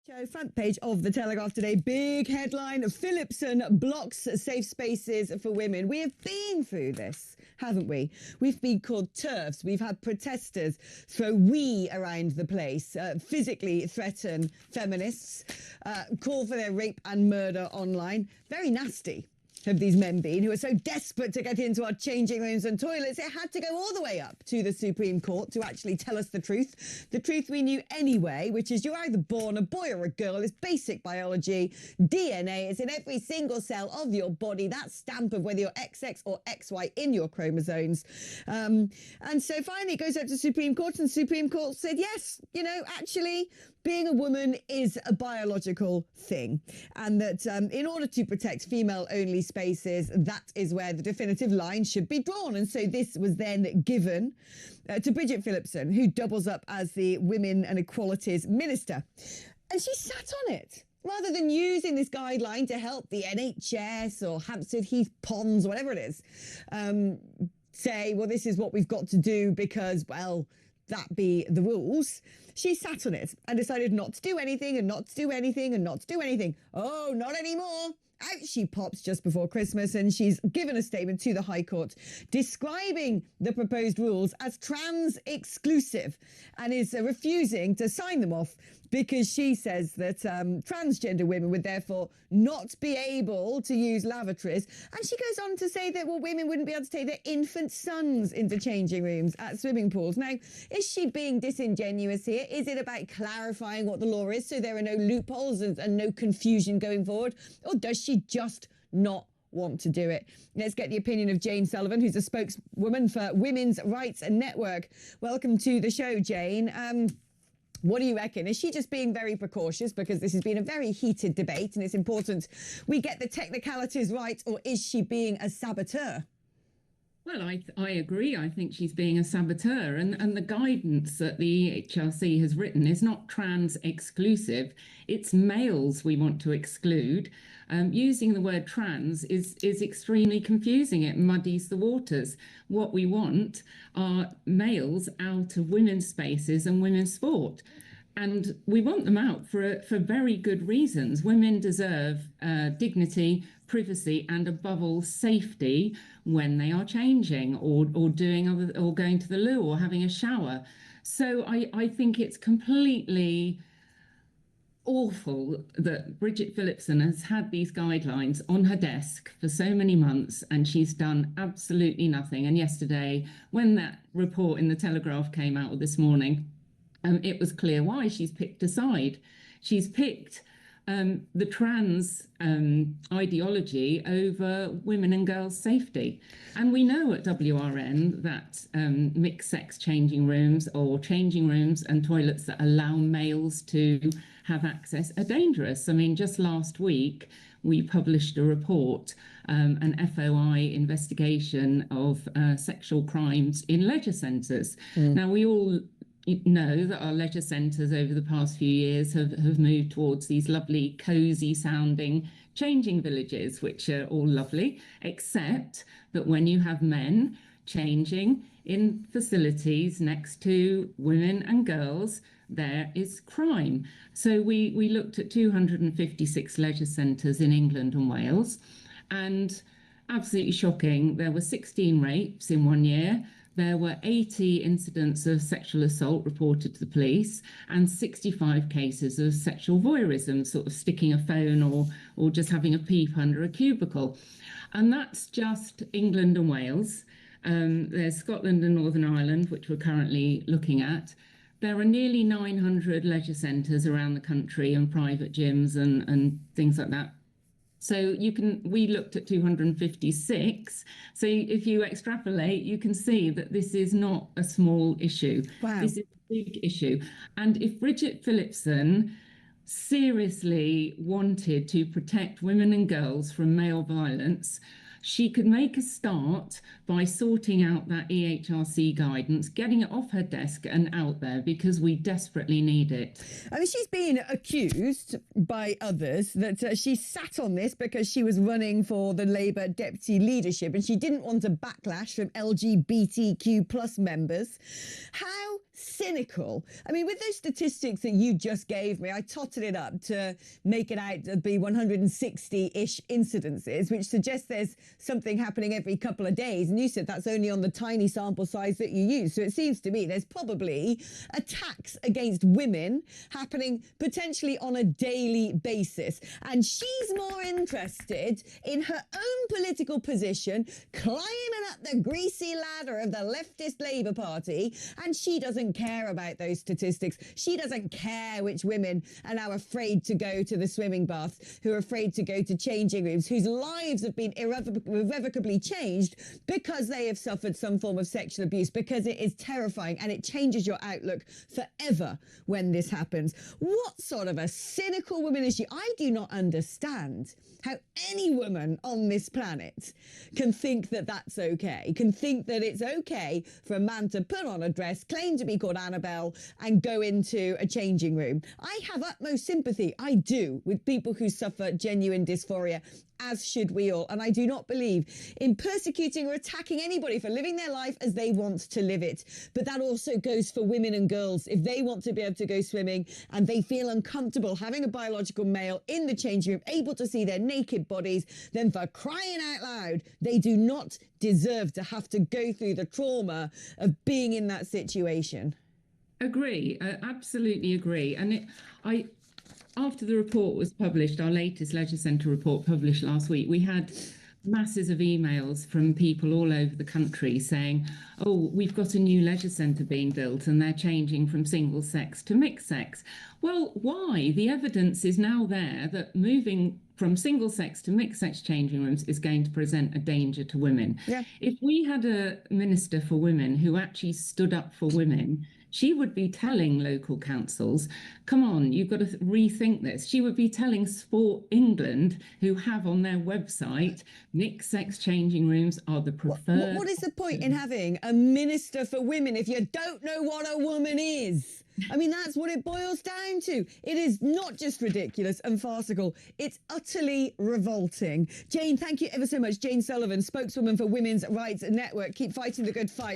Show front page of the Telegraph today. Big headline: Phillipson blocks safe spaces for women. We have been through this, haven't we? We've been called TERFs. We've had protesters throw "we" around the place, physically threaten feminists, call for their rape and murder online. Very nasty have these men been, who are so desperate to get into our changing rooms and toilets, it had to go all the way up to the Supreme Court to actually tell us the truth we knew anyway, which is you're either born a boy or a girl. It's basic biology. DNA is in every single cell of your body, that stamp of whether you're XX or XY in your chromosomes. And so finally it goes up to the Supreme Court, and the Supreme Court said, yes, you know, actually being a woman is a biological thing, and that in order to protect female-only spaces, that is where the definitive line should be drawn. And so this was then given to Bridget Phillipson, who doubles up as the Women and Equalities Minister. And she sat on it, rather than using this guideline to help the NHS or Hampstead Heath Ponds, whatever it is, say, well, this is what we've got to do because, well, that be the rules. She sat on it and decided not to do anything and not to do anything and not to do anything. Oh, not anymore. Out she pops just before Christmas, and she's given a statement to the High Court describing the proposed rules as trans exclusive, and is refusing to sign them off because she says that transgender women would therefore not be able to use lavatories. And she goes on to say that, well, women wouldn't be able to take their infant sons into changing rooms at swimming pools. Now, is she being disingenuous here? Is it about clarifying what the law is so there are no loopholes and no confusion going forward? Or does she just not want to do it? Let's get the opinion of Jane Sullivan, who's a spokeswoman for Women's Rights Network. Welcome to the show, Jane. What do you reckon? Is she just being very precautious because this has been a very heated debate and it's important we get the technicalities right, or is she being a saboteur? Well, I agree. I think she's being a saboteur, and the guidance that the EHRC has written is not trans exclusive. It's males we want to exclude. Using the word trans is extremely confusing. It muddies the waters. What we want are males out of women's spaces and women's sport. And we want them out for very good reasons. Women deserve dignity, privacy, and above all, safety when they are changing or doing or going to the loo or having a shower. So I think it's completely awful that Bridget Phillipson has had these guidelines on her desk for so many months and she's done absolutely nothing. And yesterday, when that report in the Telegraph came out this morning, it was clear why. She's picked a side. She's picked the trans ideology over women and girls' safety. And we know at WRN that mixed sex changing rooms or changing rooms and toilets that allow males to have access are dangerous. I mean, just last week, we published a report, an FOI investigation of sexual crimes in leisure centres. Now, we all know that our leisure centres over the past few years have moved towards these lovely, cosy sounding changing villages, which are all lovely, except that when you have men changing in facilities next to women and girls, there is crime. So we looked at 256 leisure centres in England and Wales, and absolutely shocking, there were 16 rapes in 1 year. There were 80 incidents of sexual assault reported to the police and 65 cases of sexual voyeurism, sort of sticking a phone or just having a peep under a cubicle. And that's just England and Wales. There's Scotland and Northern Ireland, which we're currently looking at. There are nearly 900 leisure centres around the country and private gyms and things like that. So we looked at 256. So if you extrapolate, you can see that this is not a small issue. Wow. This is a big issue. And if Bridget Phillipson seriously wanted to protect women and girls from male violence, she could make a start by sorting out that EHRC guidance, getting it off her desk and out there, because we desperately need it. I mean, she's been accused by others that she sat on this because she was running for the Labour deputy leadership and she didn't want a backlash from LGBTQ plus members. How cynical. I mean, with those statistics that you just gave me, I totted it up to make it out to be 160-ish incidences, which suggests there's something happening every couple of days. And you said that's only on the tiny sample size that you use. So it seems to me there's probably attacks against women happening potentially on a daily basis. And she's more interested in her own political position, climbing up the greasy ladder of the leftist Labour Party, and she doesn't care about those statistics. She doesn't care which women are now afraid to go to the swimming baths, who are afraid to go to changing rooms, whose lives have been irrevocably changed because they have suffered some form of sexual abuse, because it is terrifying and it changes your outlook forever when this happens. What sort of a cynical woman is she? I do not understand how any woman on this planet can think that that's okay, can think that it's okay for a man to put on a dress, claim to be called Annabelle, and go into a changing room. I have utmost sympathy, I do, with people who suffer genuine dysphoria, as should we all. And I do not believe in persecuting or attacking anybody for living their life as they want to live it. But that also goes for women and girls. If they want to be able to go swimming and they feel uncomfortable having a biological male in the changing room, able to see their naked bodies, then for crying out loud, they do not deserve to have to go through the trauma of being in that situation. Agree, absolutely agree. And after the report was published, our latest Leisure Centre report published last week, we had masses of emails from people all over the country saying, oh, we've got a new leisure centre being built and they're changing from single sex to mixed sex. Well, why? The evidence is now there that moving from single sex to mixed sex changing rooms is going to present a danger to women. Yeah. If we had a minister for women who actually stood up for women, she would be telling local councils, come on, you've got to rethink this. She would be telling Sport England, who have on their website, mixed sex changing rooms are the preferred. What is the point in having a minister for women if you don't know what a woman is? I mean, that's what it boils down to. It is not just ridiculous and farcical. It's utterly revolting. Jane, thank you ever so much. Jane Sullivan, spokeswoman for Women's Rights Network. Keep fighting the good fight.